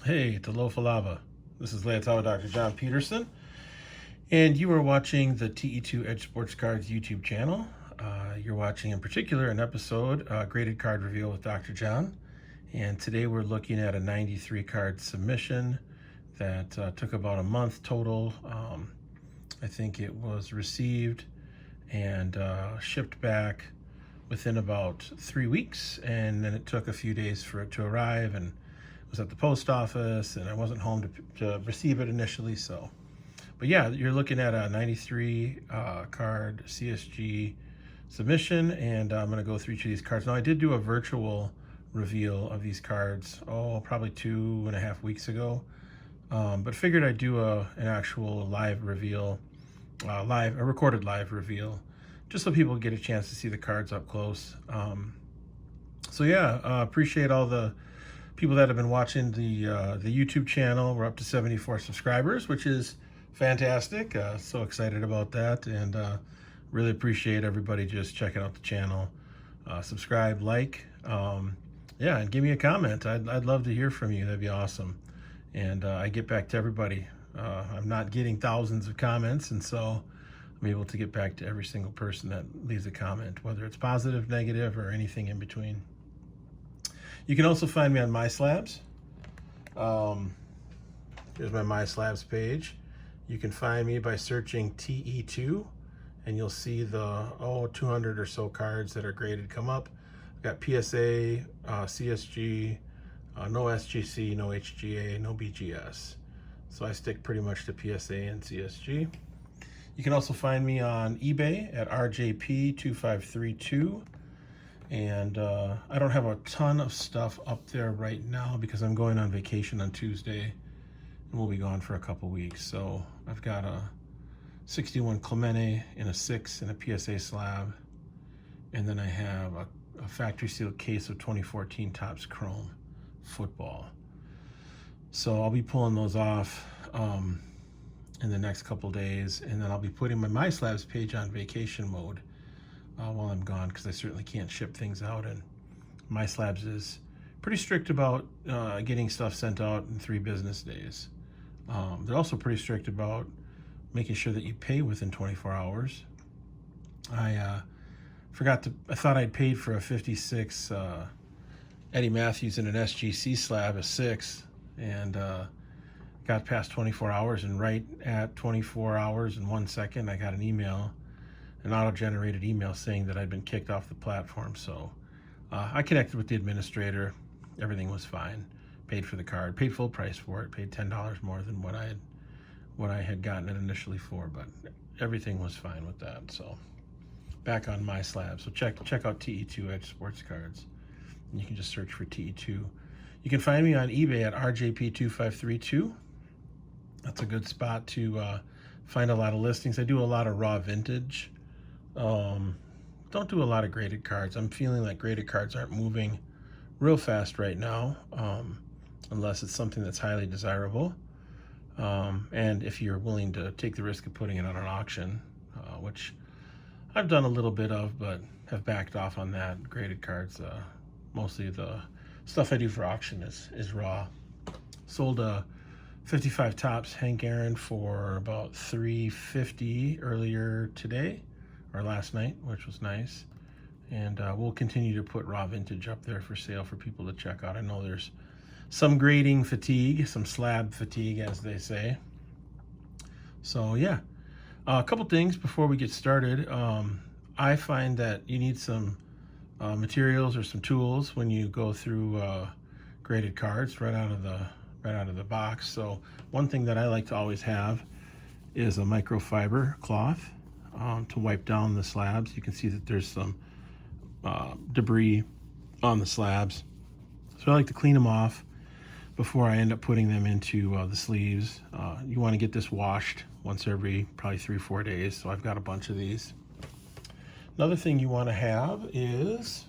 Hey, Talofa Lava. This is Leotawa Dr. John Peterson, and you are watching the TE2 Edge Sports Cards YouTube channel. You're watching in particular an episode, Graded Card Reveal with Dr. John, and today we're looking at a 93 card submission that took about a month total. I think it was received and shipped back within about 3 weeks, and then it took a few days for it to arrive, and was at the post office, and I wasn't home to receive it initially. So, but yeah, you're looking at a 93 card CSG submission, and I'm going to go through each of these cards. Now, I did do a virtual reveal of these cards, probably 2.5 weeks ago, but figured I'd do an actual live reveal, a recorded live reveal, just so people get a chance to see the cards up close. So yeah, appreciate all the people that have been watching the YouTube channel. We're up to 74 subscribers, which is fantastic. So excited about that, and really appreciate everybody just checking out the channel. Subscribe, like, yeah, and give me a comment. I'd love to hear from you. That'd be awesome. And I get back to everybody. I'm not getting thousands of comments, and so I'm able to get back to every single person that leaves a comment, whether it's positive, negative, or anything in between. You can also find me on MySlabs. Here's my MySlabs page. You can find me by searching TE2, and you'll see the 200 or so cards that are graded come up. I've got PSA, CSG, no SGC, no HGA, no BGS. So I stick pretty much to PSA and CSG. You can also find me on eBay at RJP2532. And I don't have a ton of stuff up there right now because I'm going on vacation on Tuesday, and we'll be gone for a couple weeks. So I've got a 61 Clemente in a 6 and a PSA slab, and then I have a factory sealed case of 2014 Topps Chrome football. So I'll be pulling those off in the next couple days, and then I'll be putting my MySlabs page on vacation mode while I'm gone, because I certainly can't ship things out, and MySlabs is pretty strict about getting stuff sent out in 3 business days. They're also pretty strict about making sure that you pay within 24 hours. I thought I'd paid for a 56 Eddie Matthews in an SGC slab, a 6, and got past 24 hours, and right at 24 hours and 1 second, I got an auto-generated email saying that I'd been kicked off the platform. So I connected with the administrator. Everything was fine. Paid for the card, paid full price for it, paid $10 more than what I had gotten it initially for, but everything was fine with that. So back on MySlab. So check out TE2 Edge Sports Cards. And you can just search for TE2. You can find me on eBay at RJP2532. That's a good spot to find a lot of listings. I do a lot of raw vintage. Don't do a lot of graded cards. I'm feeling like graded cards aren't moving real fast right now, unless it's something that's highly desirable. And if you're willing to take the risk of putting it on an auction, which I've done a little bit of, but have backed off on that. Graded cards, mostly the stuff I do for auction is raw. Sold a 55 Topps Hank Aaron for about $350 earlier today, or last night, which was nice. And we'll continue to put raw vintage up there for sale for people to check out. I know there's some grading fatigue, some slab fatigue, as they say. So yeah, a couple things before we get started. I find that you need some materials or some tools when you go through graded cards right out of the box. So one thing that I like to always have is a microfiber cloth to wipe down the slabs. You can see that there's some debris on the slabs, so I like to clean them off before I end up putting them into the sleeves. You want to get this washed once every probably 3-4 days, so I've got a bunch of these. Another thing you want to have is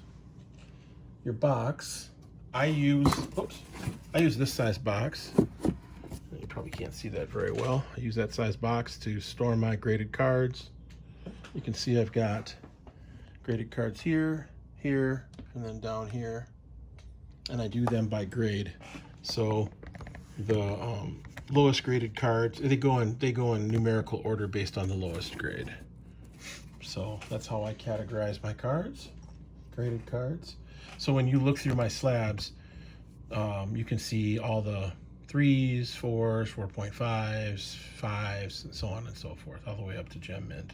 your box. I use this size box. You probably can't see that very well. I use that size box to store my graded cards. You can see I've got graded cards here, and then down here, and I do them by grade. So the lowest graded cards. They go in numerical order based on the lowest grade. So that's how I categorize my cards, graded cards. So when you look through my slabs, you can see all the 3s, 4s, 4.5s, 5s, and so on and so forth, all the way up to gem mint.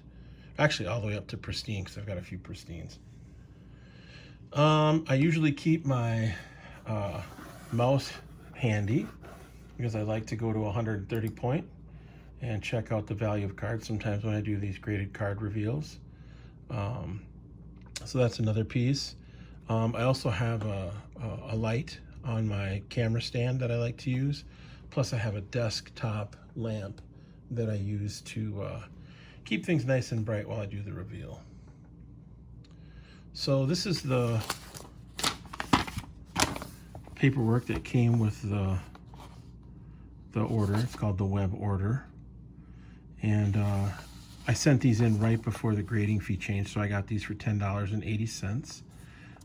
Actually, all the way up to pristine, because I've got a few pristines. I usually keep my mouse handy because I like to go to 130 point and check out the value of cards sometimes when I do these graded card reveals. So that's another piece. I also have a light on my camera stand that I like to use. Plus I have a desktop lamp that I use to keep things nice and bright while I do the reveal. So this is the paperwork that came with the order. It's called the web order. And I sent these in right before the grading fee changed, so I got these for $10.80,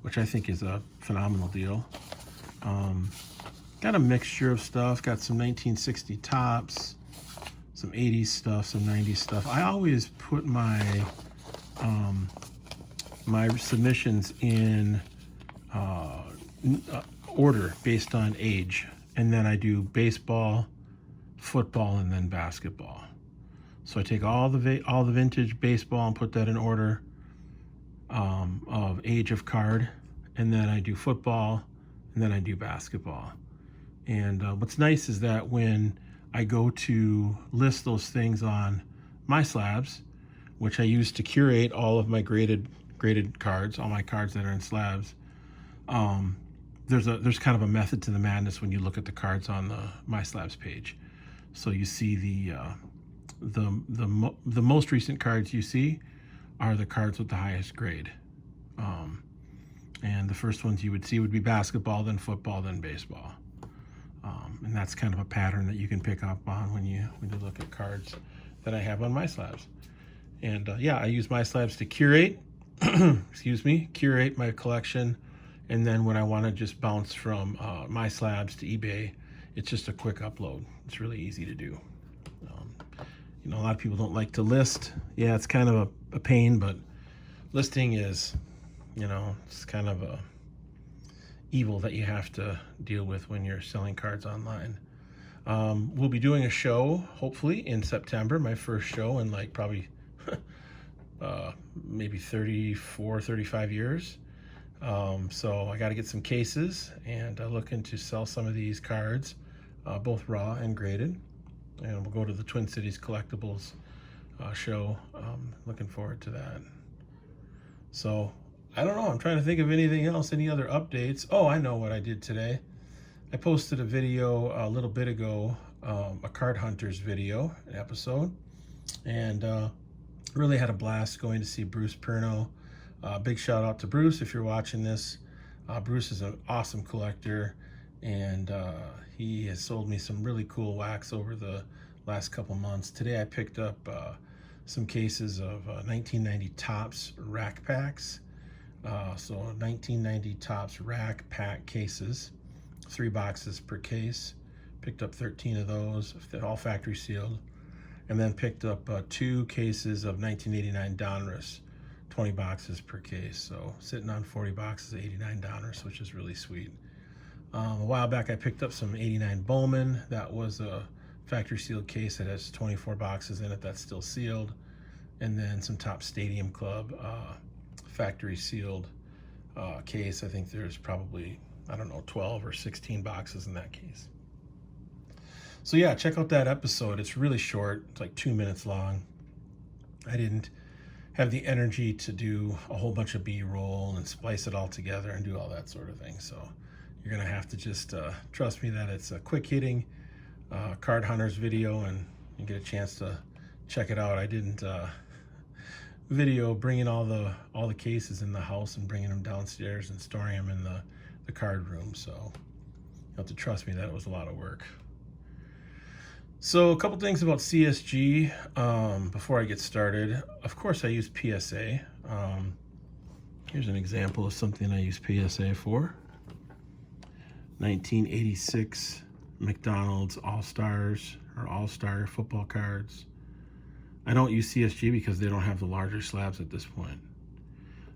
which I think is a phenomenal deal. Got a mixture of stuff. Got some 1960 tops, some 80s stuff, some 90s stuff. I always put my my submissions in order based on age, and then I do baseball, football, and then basketball. So I take all the vintage baseball and put that in order of age of card, and then I do football, and then I do basketball. And what's nice is that when I go to list those things on my slabs, which I use to curate all of my graded cards, all my cards that are in slabs, there's kind of a method to the madness when you look at the cards on the My Slabs page. So you see the most recent cards you see are the cards with the highest grade. And the first ones you would see would be basketball, then football, then baseball. And that's kind of a pattern that you can pick up on when you look at cards that I have on My Slabs. And yeah, I use My Slabs to curate, curate my collection. And then when I want to just bounce from My Slabs to eBay, it's just a quick upload. It's really easy to do. A lot of people don't like to list. Yeah, it's kind of a pain, but listing is, it's kind of a evil that you have to deal with when you're selling cards online. We'll be doing a show, hopefully, in September, my first show in like probably maybe 34, 35 years. So I got to get some cases and looking to sell some of these cards, both raw and graded. And we'll go to the Twin Cities Collectibles show. Looking forward to that. So I don't know. I'm trying to think of anything else, any other updates. Oh, I know what I did today. I posted a video a little bit ago, a Card Hunters video, an episode, and really had a blast going to see Bruce Perno. Big shout out to Bruce if you're watching this. Bruce is an awesome collector, and he has sold me some really cool wax over the last couple months. Today I picked up some cases of 1990 Topps rack packs. So 1990 Topps rack pack cases, 3 boxes per case. Picked up 13 of those, all factory sealed. And then picked up 2 cases of 1989 Donruss, 20 boxes per case. So sitting on 40 boxes of 89 Donruss, which is really sweet. A while back I picked up some 89 Bowman. That was a factory sealed case that has 24 boxes in it that's still sealed. And then some Topps Stadium Club factory sealed case. I think there's probably, 12 or 16 boxes in that case. So yeah, check out that episode. It's really short. It's like 2 minutes long. I didn't have the energy to do a whole bunch of B-roll and splice it all together and do all that sort of thing. So you're gonna have to just trust me that it's a quick hitting Card Hunters video, and you get a chance to check it out. I didn't video bringing all the cases in the house and bringing them downstairs and storing them in the card room. So you have to trust me that it was a lot of work. So a couple things about CSG before I get started. Of course I use PSA. Here's an example of something I use PSA for. 1986 McDonald's All-Stars or All-Star football cards. I don't use CSG because they don't have the larger slabs at this point.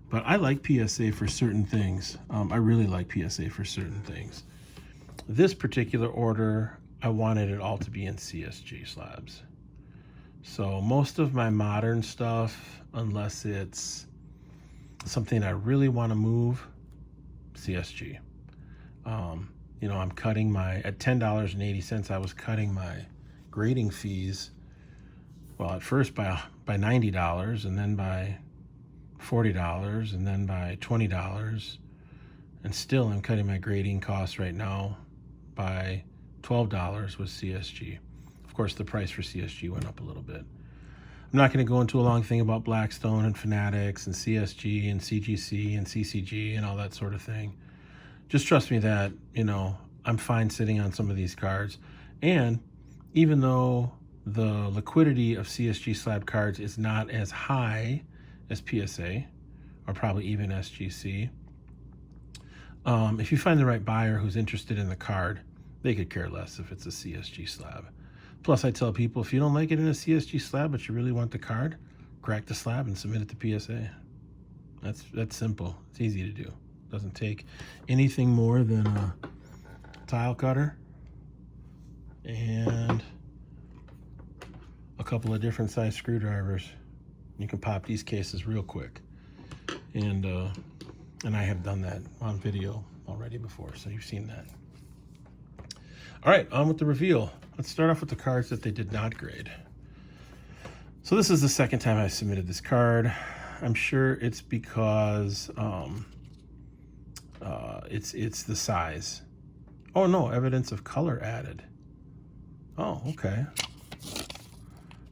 But I like PSA for certain things. I really like PSA for certain things. This particular order, I wanted it all to be in CSG slabs. So most of my modern stuff, unless it's something I really want to move, CSG. You know, I'm cutting my, at $10.80, I was cutting my grading fees, well, at first by $90, and then by $40, and then by $20, and still I'm cutting my grading costs right now by $12 with CSG. Of course, the price for CSG went up a little bit. I'm not going to go into a long thing about Blackstone and Fanatics and CSG and CGC and CCG and all that sort of thing. Just trust me that, you know, I'm fine sitting on some of these cards. And even though the liquidity of CSG slab cards is not as high as PSA or probably even SGC, if you find the right buyer who's interested in the card, they could care less if it's a CSG slab. Plus, I tell people, if you don't like it in a CSG slab, but you really want the card, crack the slab and submit it to PSA. That's simple. It's easy to do. Doesn't take anything more than a tile cutter and a couple of different size screwdrivers. You can pop these cases real quick. And I have done that on video already before, so you've seen that. All right, on with the reveal. Let's start off with the cards that they did not grade. So this is the second time I submitted this card. I'm sure it's because it's the size. Oh no, evidence of color added. Oh, okay.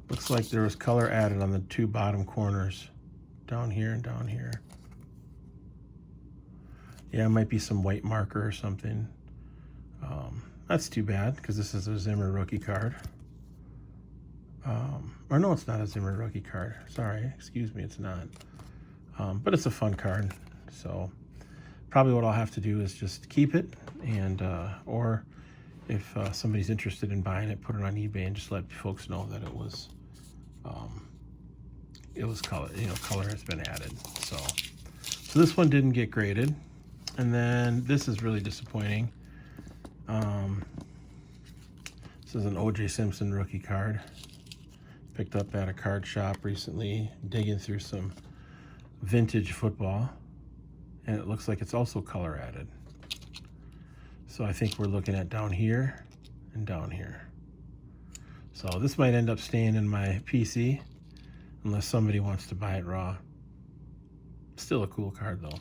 Looks like there was color added on the two bottom corners, down here and down here. Yeah, it might be some white marker or something. That's too bad, because this is a Zimmer rookie card. Or no, it's not a Zimmer rookie card. Sorry, excuse me, it's not. But it's a fun card, so probably what I'll have to do is just keep it, and or if somebody's interested in buying it, put it on eBay and just let folks know that it was color. You know, color has been added. So this one didn't get graded, and then this is really disappointing. This is an O.J. Simpson rookie card. Picked up at a card shop recently, digging through some vintage football, and it looks like it's also color added. So I think we're looking at down here and down here. So this might end up staying in my PC unless somebody wants to buy it raw. Still a cool card though.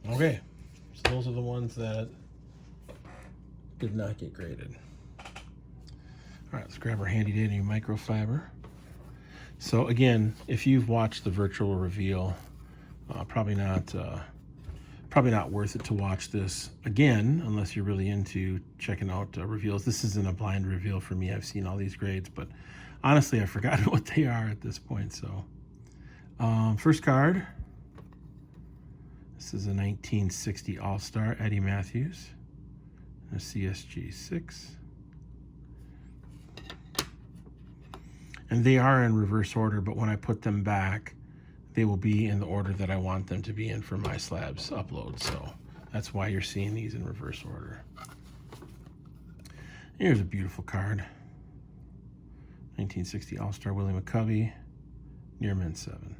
Okay, so those are the ones that did not get graded. All right, let's grab our handy dandy microfiber. So again, if you've watched the virtual reveal, probably not worth it to watch this again unless you're really into checking out reveals. This isn't a blind reveal for me. I've seen all these grades, but honestly, I've forgotten what they are at this point. So first card. This is a 1960 All-Star Eddie Matthews, a CSG 6. And they are in reverse order, but when I put them back, they will be in the order that I want them to be in for my slabs upload. So that's why you're seeing these in reverse order. Here's a beautiful card. 1960 All-Star Willie McCovey, Nearman 7.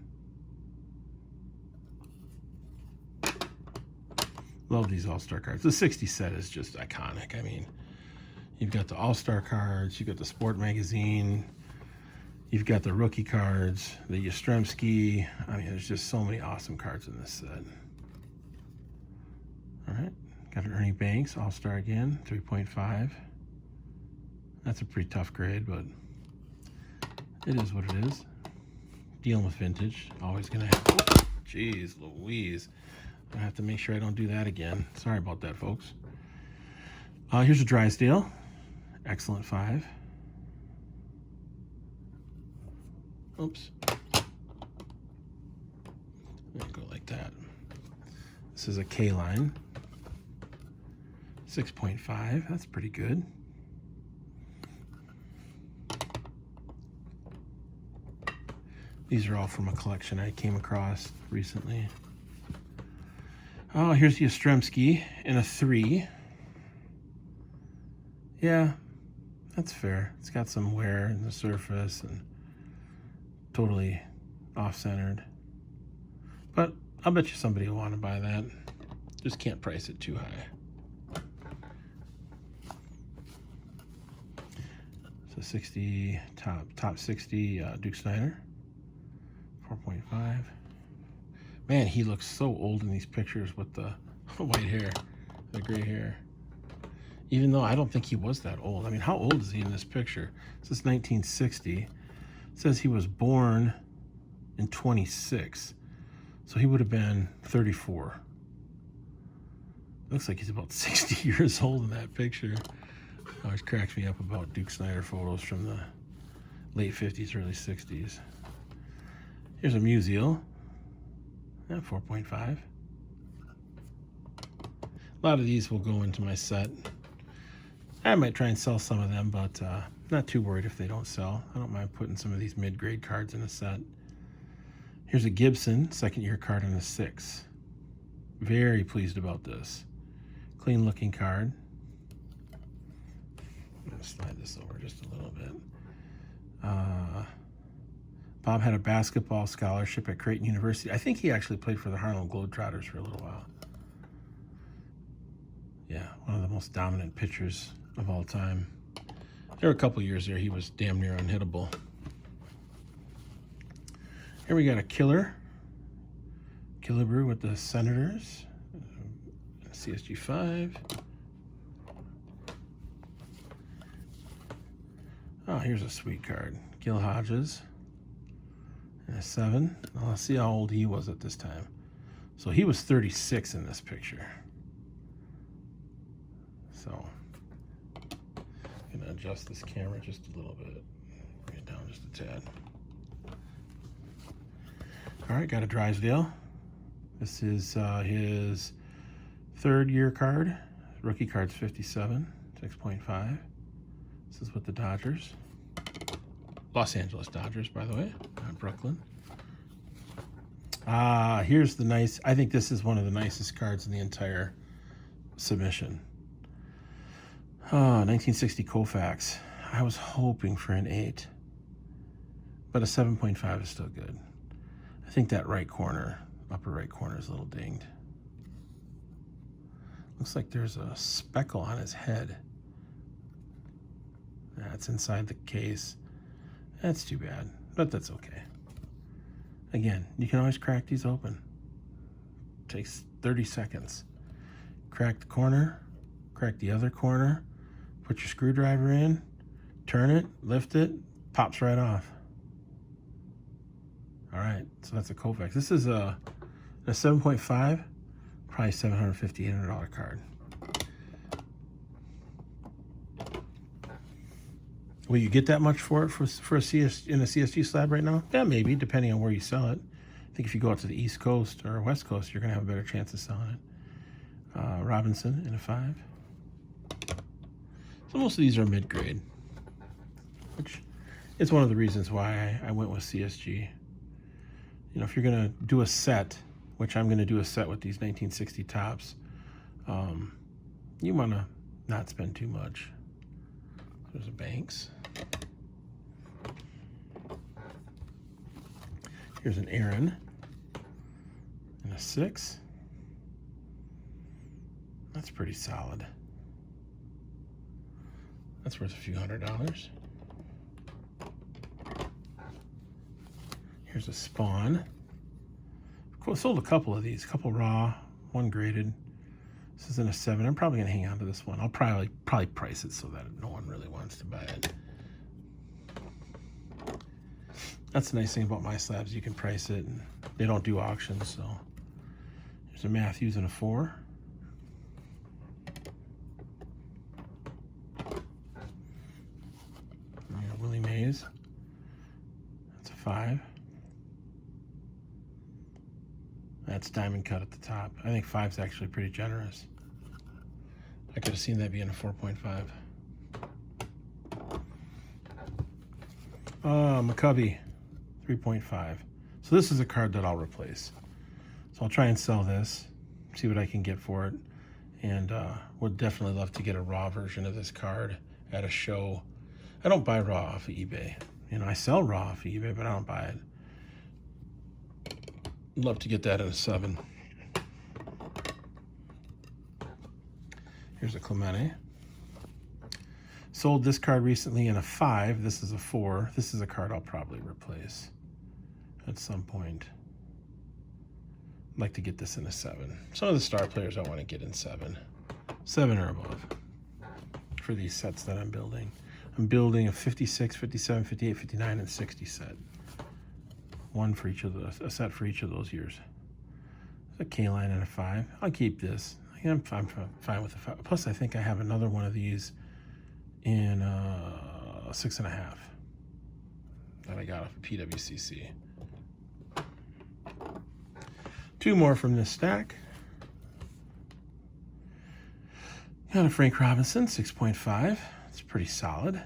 Love these All-Star cards. The 60 set is just iconic. I mean, you've got the All-Star cards, you've got the Sport Magazine, you've got the rookie cards, the Yastrzemski. I mean, there's just so many awesome cards in this set. All right, got an Ernie Banks, All-Star again, 3.5. That's a pretty tough grade, but it is what it is. Dealing with vintage, always gonna have, jeez Louise. I have to make sure I don't do that again. Sorry about that, folks. Here's a Drysdale, excellent 5. Oops. There you go, like that. This is a K-line. 6.5, that's pretty good. These are all from a collection I came across recently. Oh, here's the Ostremski in a 3. Yeah, that's fair. It's got some wear in the surface and totally off-centered. But I'll bet you somebody will want to buy that. Just can't price it too high. So 60 top 60 Duke Snider, 4.5. Man, he looks so old in these pictures with the white hair, the gray hair. Even though I don't think he was that old. I mean, how old is he in this picture? This is 1960. It says he was born in 26. So he would have been 34. Looks like he's about 60 years old in that picture. Always cracks me up about Duke Snider photos from the late 50s, early 60s. Here's a Museal. 4.5. A lot of these will go into my set. I might try and sell some of them, but not too worried if they don't sell. I don't mind putting some of these mid-grade cards in a set. Here's a Gibson, second-year card in a 6. Very pleased about this. Clean-looking card. I'm going to slide this over just a little bit. Bob had a basketball scholarship at Creighton University. I think he actually played for the Harlem Globetrotters for a little while. Yeah, one of the most dominant pitchers of all time. There were a couple years there he was damn near unhittable. Here we got a Killer Brew with the Senators. CSG 5. Oh, here's a sweet card. Gil Hodges. And a 7. Well, let's see how old he was at this time. So he was 36 in this picture. So I'm going to adjust this camera just a little bit. Bring it down just a tad. All right, got a Drysdale. This is his 3rd-year card. Rookie card's 57, 6.5. This is with the Dodgers. Los Angeles Dodgers, by the way, not Brooklyn. Here's the nice, I think this is one of the nicest cards in the entire submission. 1960 Koufax. I was hoping for an 8, but a 7.5 is still good. I think that right corner, upper right corner, is a little dinged. Looks like there's a speckle on his head. That's inside the case. That's too bad, but that's okay. Again, you can always crack these open. Takes 30 seconds. Crack the corner, crack the other corner, put your screwdriver in, turn it, lift it, pops right off. All right, so that's a Koufax. This is a 7.5, probably $750, $800 card. Will you get that much for it for a CS in a CSG slab right now? Yeah, maybe, depending on where you sell it. I think if you go out to the East Coast or West Coast, you're going to have a better chance of selling it. Robinson in a 5. So most of these are mid-grade, which is one of the reasons why I went with CSG. You know, if you're going to do a set, which I'm going to do a set with these 1960 tops, you want to not spend too much. There's a Banks. Here's an Aaron and a 6. That's pretty solid. That's worth a few $100s. Here's a Spawn. Sold a couple of these, a couple raw, one graded. This is in a 7. I'm probably gonna hang on to this one. I'll probably price it so that no one really wants to buy it. That's the nice thing about my slabs. You can price it, and they don't do auctions. So there's a Matthews in a 4. Willie Mays. That's a 5. it's diamond cut at the top. I think 5's actually pretty generous. I could have seen that being a 4.5. McCovey, 3.5. So this is a card that I'll replace. So I'll try and sell this, see what I can get for it. And would definitely love to get a raw version of this card at a show. I don't buy raw off of eBay. You know, I sell raw off of eBay, but I don't buy it. Love to get that in a 7. Here's a Clemente. Sold this card recently in a 5. This is a 4. This is a card I'll probably replace at some point. I'd like to get this in a 7. Some of the star players I want to get in 7. 7 or above for these sets that I'm building. I'm building a 56, 57, 58, 59, and 60 set. One for each of those, a set for each of those years. A K-line and a 5. I'll keep this. I'm fine with the 5. Plus, I think I have another one of these in 6.5 that I got off of PWCC. 2 more from this stack. Got a Frank Robinson, 6.5. It's pretty solid.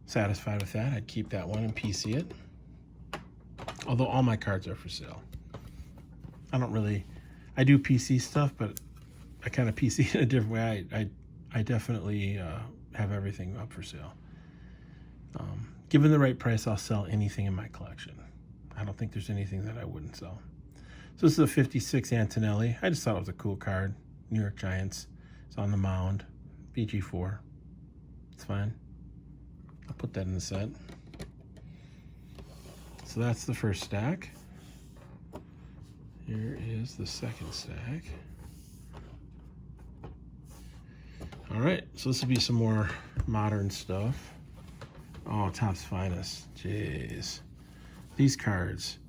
Satisfied with that. I'd keep that one and PC it. Although all my cards are for sale. I do PC stuff, but I kind of PC in a different way. I definitely have everything up for sale. Given the right price, I'll sell anything in my collection. I don't think there's anything that I wouldn't sell. So this is a 56 Antonelli. I just thought it was a cool card. New York Giants. It's on the mound. BG4. It's fine. I'll put that in the set. So that's the first stack. Here is the second stack. All right, so this will be some more modern stuff. Oh, Topps Finest. Jeez. These cards,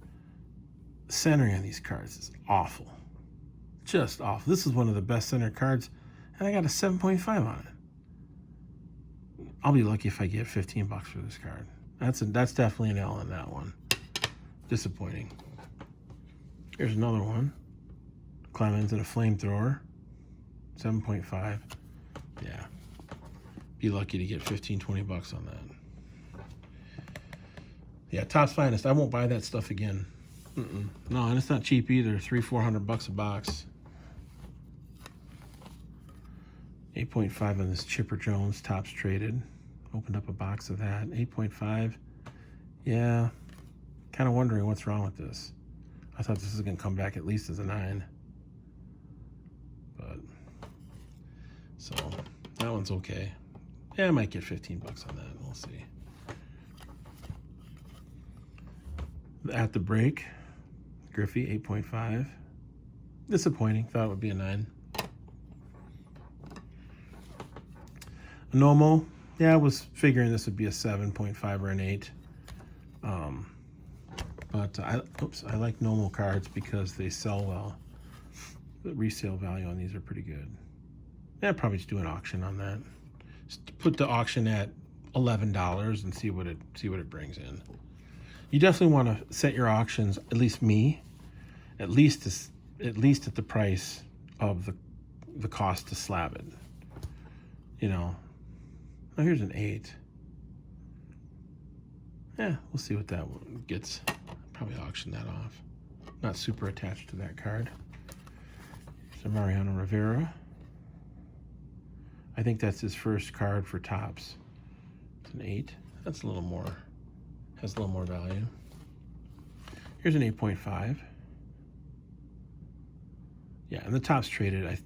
centering on these cards is awful. Just awful. This is one of the best center cards, and I got a 7.5 on it. I'll be lucky if I get 15 bucks for this card. That's definitely an L on that one. Disappointing. Here's another one. Clemens and a flamethrower. 7.5. Yeah. Be lucky to get 15, 20 bucks on that. Yeah, Topps Finest. I won't buy that stuff again. No, and it's not cheap either. $300-400 bucks a box. 8.5 on this Chipper Jones, Topps traded. Opened up a box of that. 8.5. Yeah. Kind of wondering what's wrong with this. I thought this was going to come back at least as a 9. But, so, that one's okay. Yeah, I might get 15 bucks on that. We'll see. At the break, Griffey, 8.5. Disappointing. Thought it would be a 9. Nomo, yeah, I was figuring this would be a 7.5 or an 8. But I like Nomo cards because they sell well. The resale value on these are pretty good. Yeah, I'd probably just do an auction on that. Just put the auction at $11 and see what it brings in. You definitely want to set your auctions, at least me, at least at the price of the cost to slab it. You know. Oh, here's an 8. Yeah, we'll see what that one gets. Probably auction that off. Not super attached to that card. Here's a Mariano Rivera. I think that's his first card for Topps. It's an 8. That's a little more, has a little more value. Here's an 8.5. Yeah, and the Topps traded, I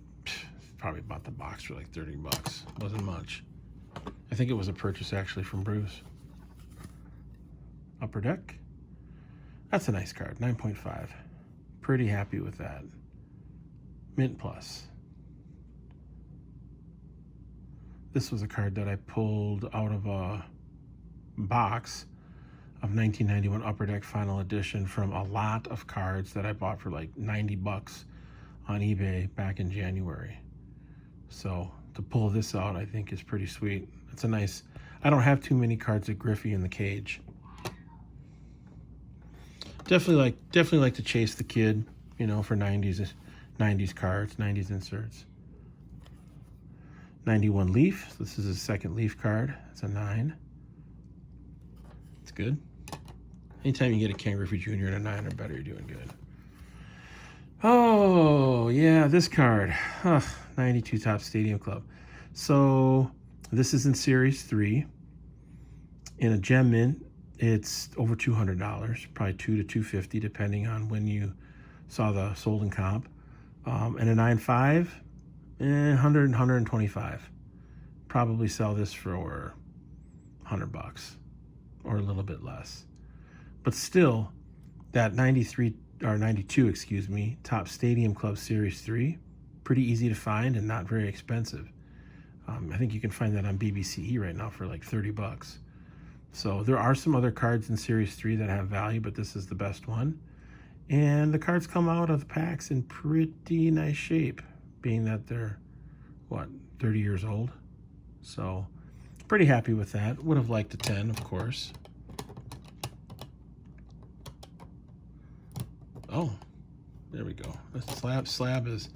probably bought the box for like 30 bucks. Wasn't much. I think it was a purchase actually from Bruce. Upper Deck. That's a nice card, 9.5. Pretty happy with that. Mint Plus. This was a card that I pulled out of a box of 1991 Upper Deck Final Edition from a lot of cards that I bought for like 90 bucks on eBay back in January. So to pull this out, I think is pretty sweet. It's a nice, I don't have too many cards of Griffey in the cage. definitely like to chase the kid, you know, for 90s cards, 90s inserts. 91 Leaf. So this is his second Leaf card. It's a 9. It's good. Anytime you get a Ken Griffey Jr. and a 9 or better, you're doing good. Oh, yeah, this card. 92 Topps Stadium Club. So this is in Series 3. In a gem mint, it's over $200, probably $200 to $250, depending on when you saw the sold in comp. And a 9.5, 100, 125. Probably sell this for $100 or a little bit less. But still, that 92, excuse me, Topps Stadium Club Series 3, pretty easy to find and not very expensive. I think you can find that on BBCE right now for like $30. So there are some other cards in Series 3 that have value, but this is the best one. And the cards come out of the packs in pretty nice shape, being that they're, 30 years old. So pretty happy with that. Would have liked a 10, of course. Oh, there we go. This slab is,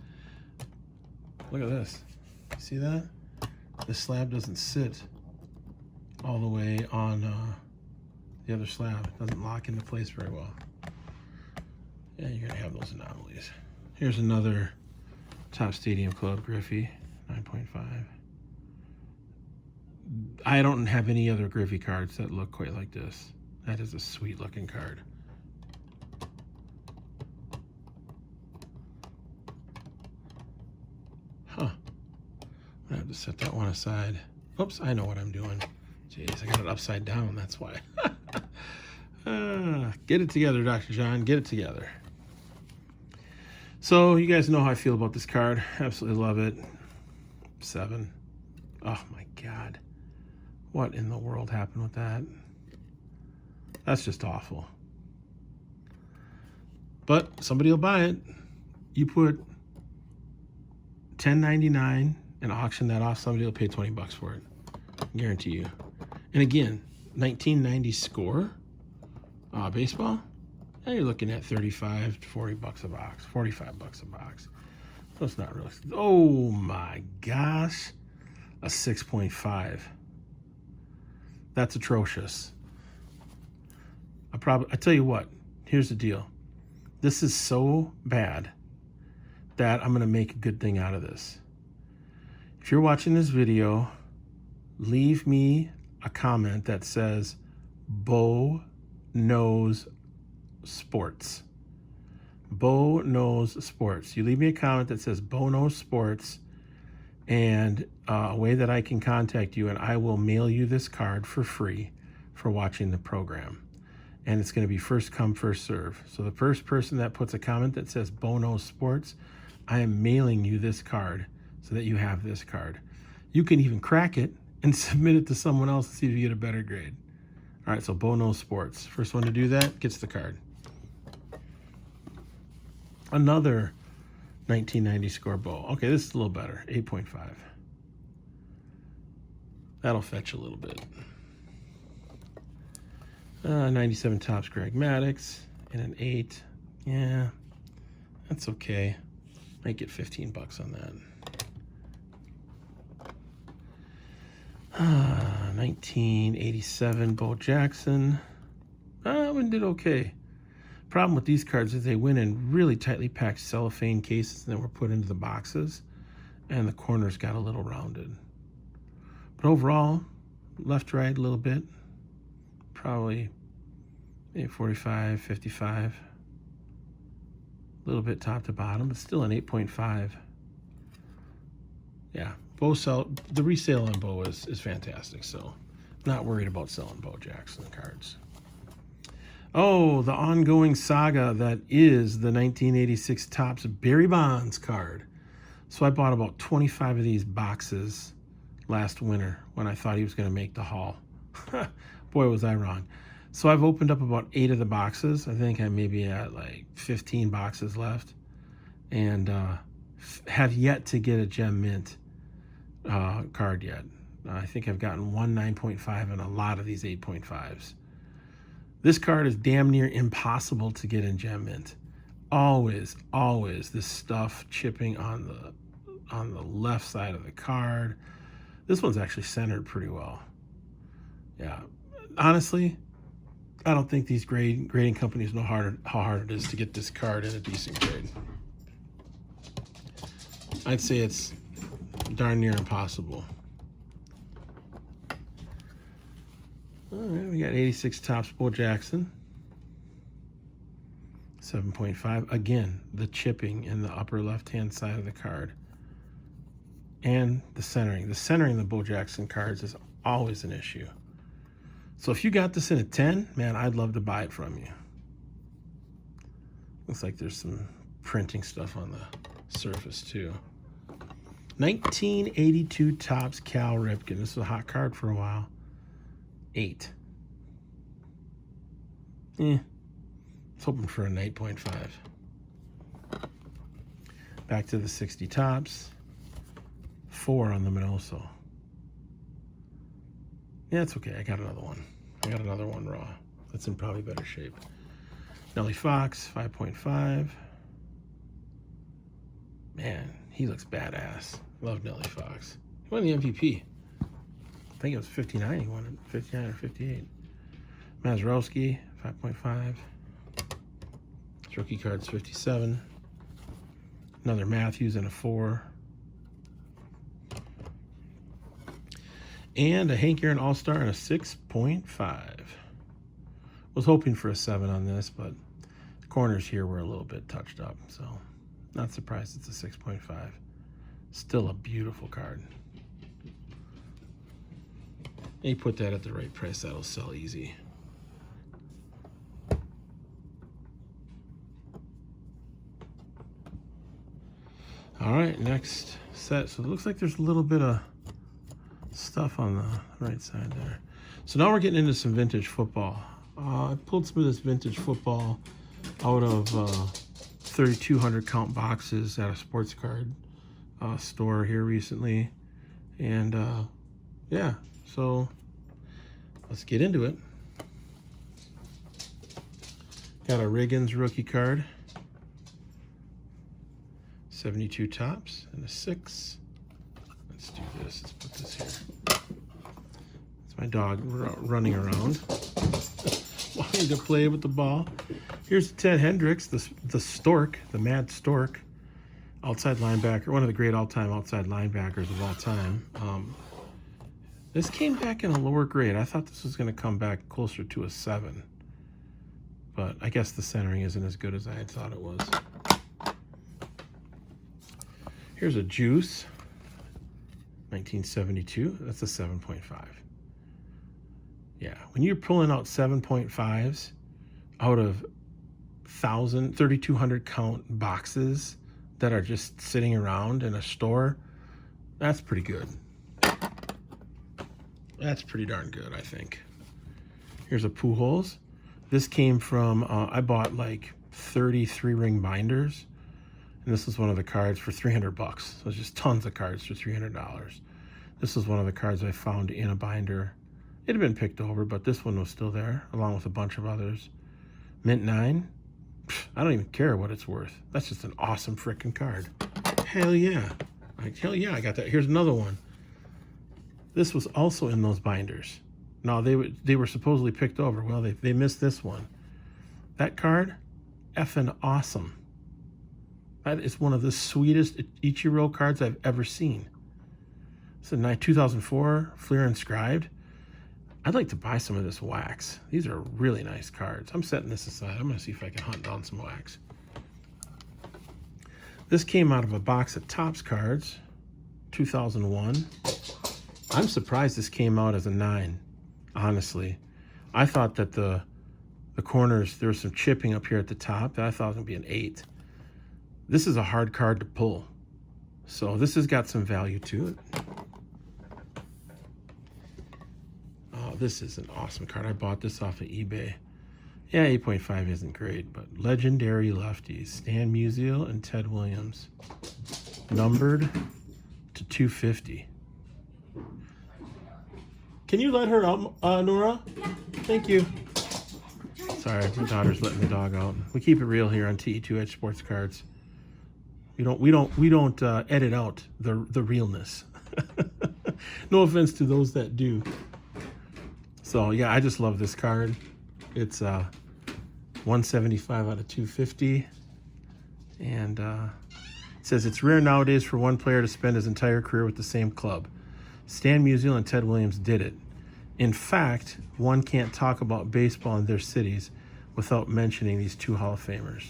look at this. See that? This slab doesn't sit all the way on the other slab. It doesn't lock into place very well. Yeah, you're gonna have those anomalies. Here's another Topps Stadium Club Griffey, 9.5. I don't have any other Griffey cards that look quite like this. That is a sweet looking card. Huh. I have to set that one aside. Oops, I know what I'm doing. Jeez, I got it upside down, that's why. Get it together, Dr. John, get it together. So you guys know how I feel about this card. Absolutely love it. 7. Oh my God. What in the world happened with that? That's just awful. But somebody will buy it. You put $10.99 and auction that off, somebody will pay $20 for it. I guarantee you. And again, 1990 score baseball. Now you're looking at $35 to $40 a box, $45 a box. So it's not really. Oh my gosh, a 6.5. That's atrocious. I tell you what. Here's the deal. This is so bad that I'm gonna make a good thing out of this. If you're watching this video, leave me a comment that says Bo knows sports. Bo knows sports. You leave me a comment that says Bo knows sports and a way that I can contact you, and I will mail you this card for free for watching the program. And it's going to be first come, first serve. So the first person that puts a comment that says Bo knows sports, I am mailing you this card so that you have this card. You can even crack it and submit it to someone else to see if you get a better grade. All right, so Bo knows sports. First one to do that gets the card. Another 1990 score Bo. Okay, this is a little better, 8.5. That'll fetch a little bit. 97 Topps Greg Maddux and an 8. Yeah, that's okay. Might get $15 on that. 1987 Bo Jackson. That one did okay. Problem with these cards is they went in really tightly packed cellophane cases and then were put into the boxes, and the corners got a little rounded. But overall, left, right, a little bit. Probably maybe 45, 55. A little bit top to bottom, but still an 8.5. Yeah, the resale on Bo is fantastic, so not worried about selling Bo Jackson cards. Oh, the ongoing saga that is the 1986 Topps Barry Bonds card. So I bought about 25 of these boxes last winter when I thought he was going to make the haul. Boy, was I wrong. So I've opened up about 8 of the boxes. I think I may be at like 15 boxes left. And have yet to get a gem mint card yet. I think I've gotten one 9.5 and a lot of these 8.5s. This card is damn near impossible to get in Gem Mint. Always this stuff chipping on the left side of the card. This one's actually centered pretty well. Yeah, honestly, I don't think these grading companies know how hard it is to get this card in a decent grade. I'd say it's darn near impossible. All right, we got 86 Topps Bo Jackson. 7.5. Again, the chipping in the upper left-hand side of the card. And the centering. The centering of the Bo Jackson cards is always an issue. So if you got this in a 10, man, I'd love to buy it from you. Looks like there's some printing stuff on the surface too. 1982 Topps Cal Ripken. This was a hot card for a while. 8. I was hoping for an 8.5. Back to the 60 Topps. 4 on the Minoso. Yeah, it's okay. I got another one. I got another one raw. That's in probably better shape. Nelly Fox, 5.5. Man, he looks badass. Love Nelly Fox. He won the MVP. I think it was 59. He won it, 59 or 58. Mazrowski, 5.5. His rookie card's 57. Another Matthews and a 4. And a Hank Aaron All-Star and a 6.5. Was hoping for a 7 on this, but the corners here were a little bit touched up, so not surprised it's a 6.5. Still a beautiful card. You put that at the right price, that'll sell easy. All right, next set. So it looks like there's a little bit of stuff on the right side there. So now we're getting into some vintage football. I pulled some of this vintage football out of 3,200 count boxes at a sports card store here recently. And yeah, so let's get into it. Got a Riggins rookie card. 72 Topps and a 6. Let's do this. Let's put this here. It's my dog running around, wanting to play with the ball. Here's Ted Hendricks, the Stork, the Mad Stork, outside linebacker, one of the great all-time outside linebackers of all time. This came back in a lower grade. I thought this was going to come back closer to a 7, but I guess the centering isn't as good as I had thought it was. Here's a Juice, 1972. That's a 7.5. Yeah, when you're pulling out 7.5s out of 3,200 count boxes that are just sitting around in a store, that's pretty good. That's pretty darn good, I think. Here's a Pujols. This came from, I bought like 33 ring binders. And this was one of the cards for $300. So it's just tons of cards for $300. This was one of the cards I found in a binder. It had been picked over, but this one was still there, along with a bunch of others. Mint 9. I don't even care what it's worth. That's just an awesome freaking card. Hell yeah. Like, hell yeah, I got that. Here's another one. This was also in those binders. No, they were supposedly picked over. Well, they missed this one. That card, effing awesome. That is one of the sweetest Ichiro cards I've ever seen. It's a 2004 Fleer Inscribed. I'd like to buy some of this wax. These are really nice cards. I'm setting this aside. I'm going to see if I can hunt down some wax. This came out of a box of Topps cards, 2001. I'm surprised this came out as a 9, honestly. I thought that the corners, there was some chipping up here at the top that I thought was going to be an 8. This is a hard card to pull, so this has got some value to it. Oh, this is an awesome card. I bought this off of eBay. Yeah, 8.5 isn't great, but legendary lefties, Stan Musial and Ted Williams, numbered to 250. Can you let her out, Nora? Thank you. Sorry, my daughter's letting the dog out. We keep it real here on TE2 Edge Sports Cards. We don't edit out the realness. No offense to those that do. So yeah, I just love this card. It's 175 out of 250, and it says it's rare nowadays for one player to spend his entire career with the same club. Stan Musial and Ted Williams did it. In fact, one can't talk about baseball in their cities without mentioning these two Hall of Famers.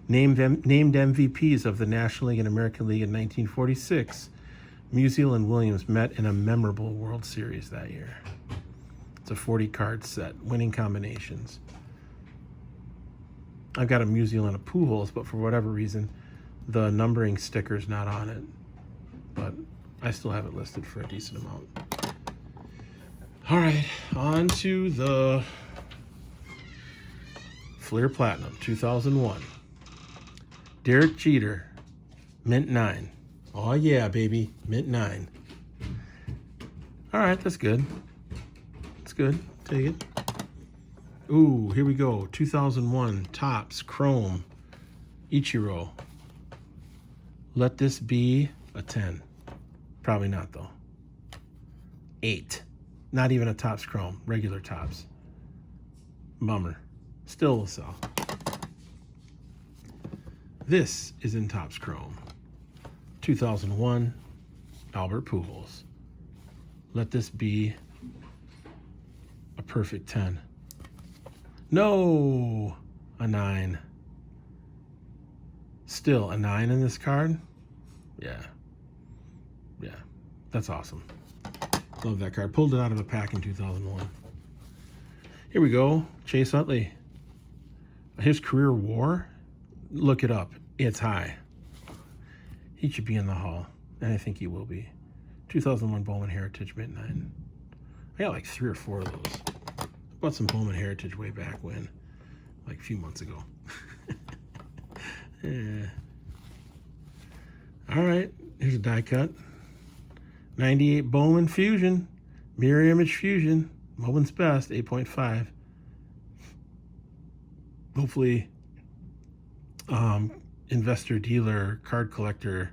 Named MVPs of the National League and American League in 1946, Musial and Williams met in a memorable World Series that year. It's a 40-card set, winning combinations. I've got a Musial and a Pujols, but for whatever reason, the numbering sticker's not on it. But I still have it listed for a decent amount. All right, on to the Fleer Platinum 2001. Derek Jeter, mint 9. Oh yeah, baby, mint 9. All right, that's good. That's good. Take it. Ooh, here we go. 2001 Topps Chrome Ichiro. Let this be a 10. Probably not though. 8. Not even a Topps Chrome. Regular Topps. Bummer. Still will sell. This is in Topps Chrome. 2001 Albert Pujols. Let this be a perfect 10. No, a 9. Still a 9 in this card? Yeah. Yeah, that's awesome. Love that card. Pulled it out of a pack in 2001. Here we go. Chase Utley. His career WAR, look it up. It's high. He should be in the Hall, and I think he will be. 2001 Bowman Heritage mint 9. I got like 3 or 4 of those. I bought some Bowman Heritage way back when, like a few months ago. Yeah. All right, here's a die cut. 98 Bowman Fusion, Mirror Image Fusion, Bowman's Best, 8.5. Hopefully, investor, dealer, card collector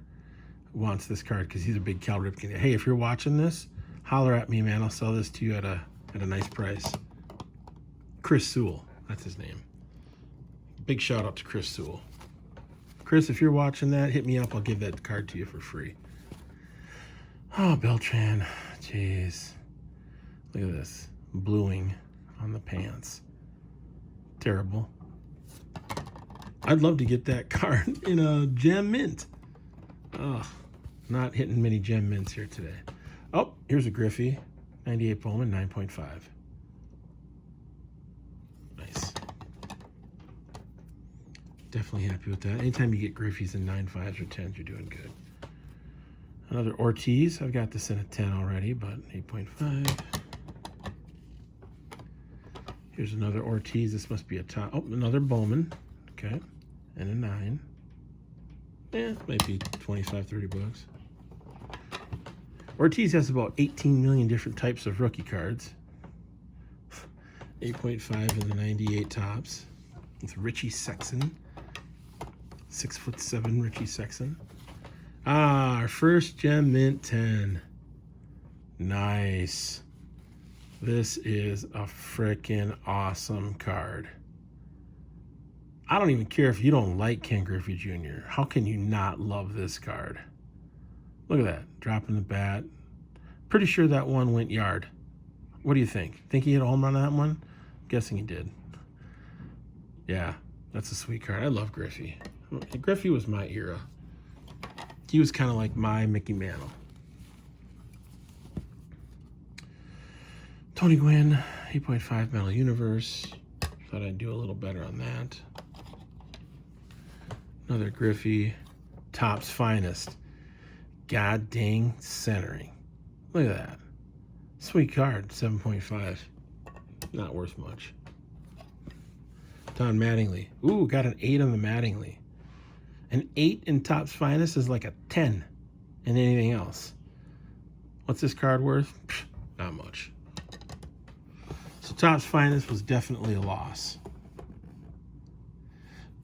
wants this card because he's a big Cal Ripken. Hey, if you're watching this, holler at me, man. I'll sell this to you at a nice price. Chris Sewell, that's his name. Big shout out to Chris Sewell. Chris, if you're watching that, hit me up. I'll give that card to you for free. Oh, Beltran. Jeez. Look at this. Bluing on the pants. Terrible. I'd love to get that card in a gem mint. Oh, not hitting many gem mints here today. Oh, here's a Griffey. 98 Bowman, 9.5. Nice. Definitely happy with that. Anytime you get Griffeys in 9.5s or 10s, you're doing good. Another Ortiz. I've got this in a 10 already, but 8.5. Here's another Ortiz. This must be a top. Oh, another Bowman. Okay. And a 9. Yeah, might be 25, 30 bucks. Ortiz has about 18 million different types of rookie cards. 8.5 in the 98 Topps. It's Richie Sexson. 6'7" Richie Sexson. Ah, our first gem mint 10. Nice. This is a freaking awesome card. I don't even care if you don't like Ken Griffey Jr. How can you not love this card? Look at that. Dropping the bat. Pretty sure that one went yard. What do you think? Think he hit a home run on that one? I'm guessing he did. Yeah, that's a sweet card. I love Griffey. Griffey was my era. He was kind of like my Mickey Mantle. Tony Gwynn, 8.5 Metal Universe. Thought I'd do a little better on that. Another Griffey, Topps Finest. God dang centering. Look at that. Sweet card, 7.5. Not worth much. Don Mattingly. Ooh, got an 8 on the Mattingly. An 8 in Topps Finest is like a 10 in anything else. What's this card worth? Pfft, not much. So Topps Finest was definitely a loss.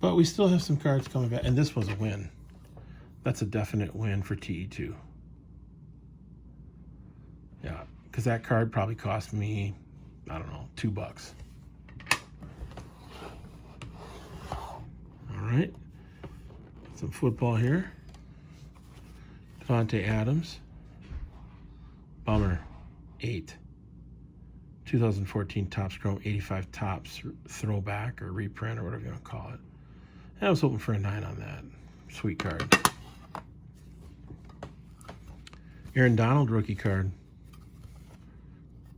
But we still have some cards coming back. And this was a win. That's a definite win for TE2. Yeah, because that card probably cost me, I don't know, $2. All right. Some football here. Devontae Adams. Bummer. 8. 2014 Topps Chrome 85 Topps throwback or reprint or whatever you want to call it. And I was hoping for a 9 on that. Sweet card. Aaron Donald rookie card.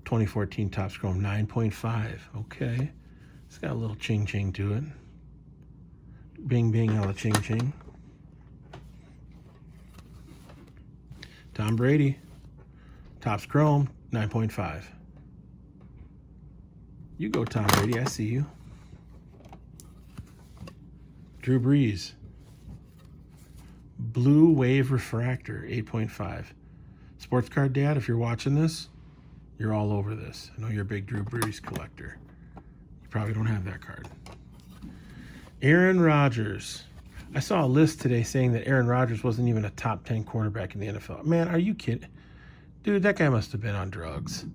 2014 Topps Chrome 9.5. Okay. It's got a little ching ching to it. Bing bing all the ching ching. Tom Brady. Topps Chrome 9.5. You go, Tom Brady. I see you. Drew Brees. Blue Wave Refractor 8.5. Sports Card Dad, if you're watching this, you're all over this. I know you're a big Drew Brees collector. You probably don't have that card. Aaron Rodgers. I saw a list today saying that Aaron Rodgers wasn't even a top 10 quarterback in the NFL. Man, are you kidding? Dude, that guy must have been on drugs.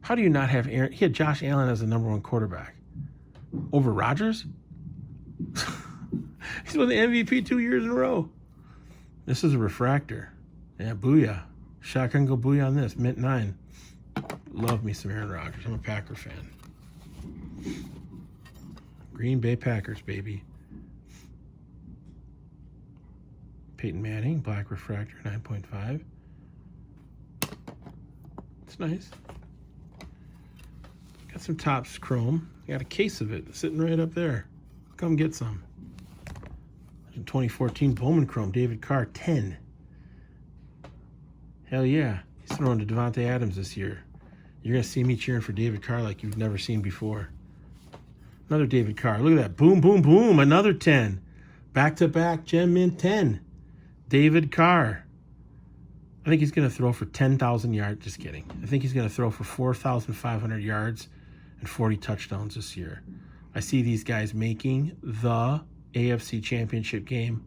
How do you not have Aaron? He had Josh Allen as the #1 quarterback. Over Rodgers? He's won the MVP 2 years in a row. This is a refractor. Yeah, booyah. Shotgun go booyah on this. Mint 9. Love me some Aaron Rodgers. I'm a Packer fan. Green Bay Packers, baby. Peyton Manning, black refractor, 9.5. It's nice. Got some Topps Chrome. Got a case of it sitting right up there. Come get some. 2014 Bowman Chrome, David Carr, 10. Hell yeah. He's throwing to Devontae Adams this year. You're going to see me cheering for David Carr like you've never seen before. Another David Carr. Look at that. Boom, boom, boom. Another 10. Back-to-back Gem Mint 10. David Carr. I think he's going to throw for 10,000 yards. Just kidding. I think he's going to throw for 4,500 yards and 40 touchdowns this year. I see these guys making the AFC Championship game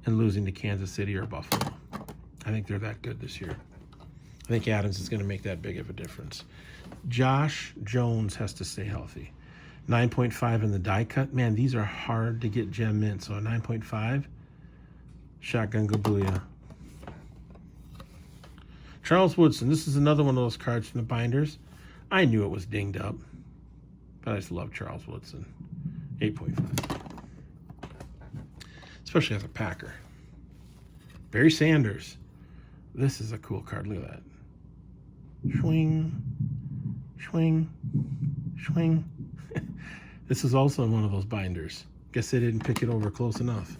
and losing to Kansas City or Buffalo. I think they're that good this year. I think Adams is going to make that big of a difference. Josh Jones has to stay healthy. 9.5 in the die cut. Man, these are hard to get gem mint. So a 9.5. Shotgun go booyah. Charles Woodson. This is another one of those cards from the binders. I knew it was dinged up, but I just love Charles Woodson. 8.5. Especially as a Packer. Barry Sanders. This is a cool card. Look at that. Swing, swing, swing. This is also in one of those binders. Guess they didn't pick it over close enough.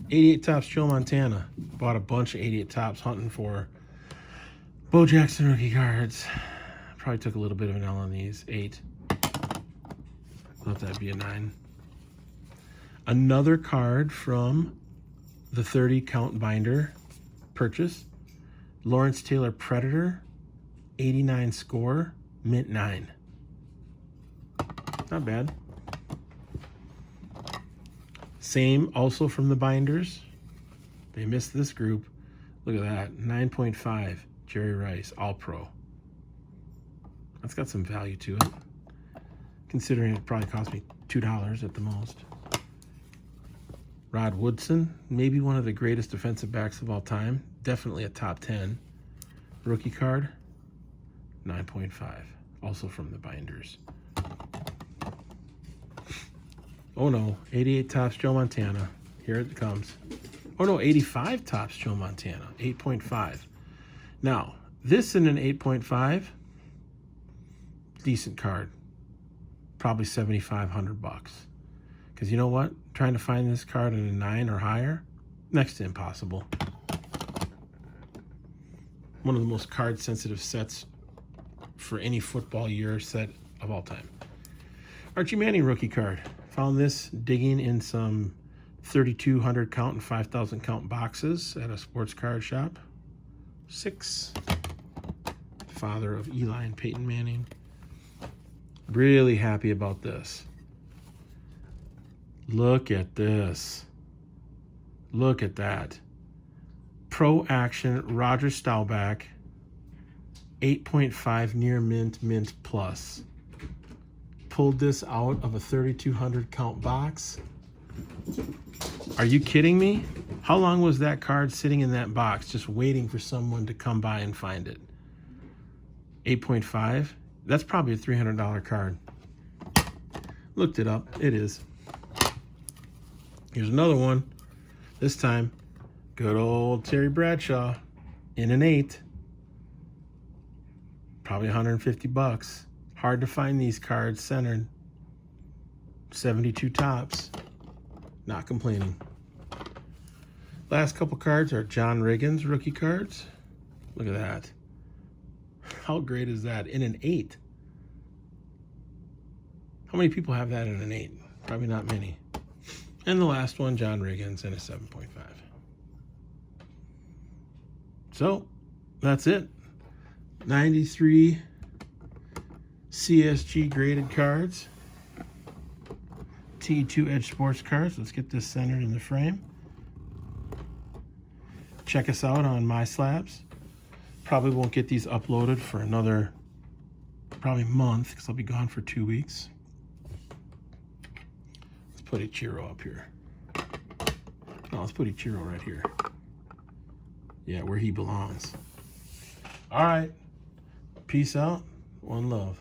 88 Topps Joe Montana. Bought a bunch of 88 Topps hunting for Bo Jackson rookie cards. Probably took a little bit of an L on these. 8. Thought that'd be a 9. Another card from the 30 count binder purchase. Lawrence Taylor Predator. 89 score. Mint 9. Not bad. Same also from the binders. They missed this group. Look at that. 9.5. Jerry Rice. All-Pro. That's got some value to it. Considering it probably cost me $2 at the most. Rod Woodson. Maybe one of the greatest defensive backs of all time. Definitely a top 10. Rookie card. 9.5. Also from the binders. Oh no, 88 Topps Joe Montana. Here it comes. Oh no, 85 Topps Joe Montana. 8.5. Now, this in an 8.5, decent card. Probably $7,500. Because you know what? Trying to find this card in a 9 or higher, next to impossible. One of the most card-sensitive sets for any football year set of all time. Archie Manning rookie card. Found this digging in some 3,200 count and 5,000 count boxes at a sports card shop. 6. Father of Eli and Peyton Manning. Really happy about this. Look at this. Look at that. Pro Action Roger Staubach 8.5 near mint plus. Pulled this out of a 3200 count box. Are you kidding me? How long was that card sitting in that box just waiting for someone to come by and find it? 8.5? That's probably a $300 card. Looked it up. It is. Here's another one. This time, good old Terry Bradshaw in an 8. Probably 150 bucks. Hard to find these cards centered. 72 tops. Not complaining. Last couple cards are John Riggins rookie cards. Look at that. How great is that? In an 8. How many people have that in an 8? Probably not many. And the last one, John Riggins in a 7.5. So, that's it. 93 CSG graded cards. TE2 Edge Sports cards. Let's get this centered in the frame. Check us out on My Slabs. Probably won't get these uploaded for another probably month because I'll be gone for 2 weeks. Let's put Ichiro up here. No, let's put Ichiro right here. Yeah, where he belongs. All right. Peace out. One love.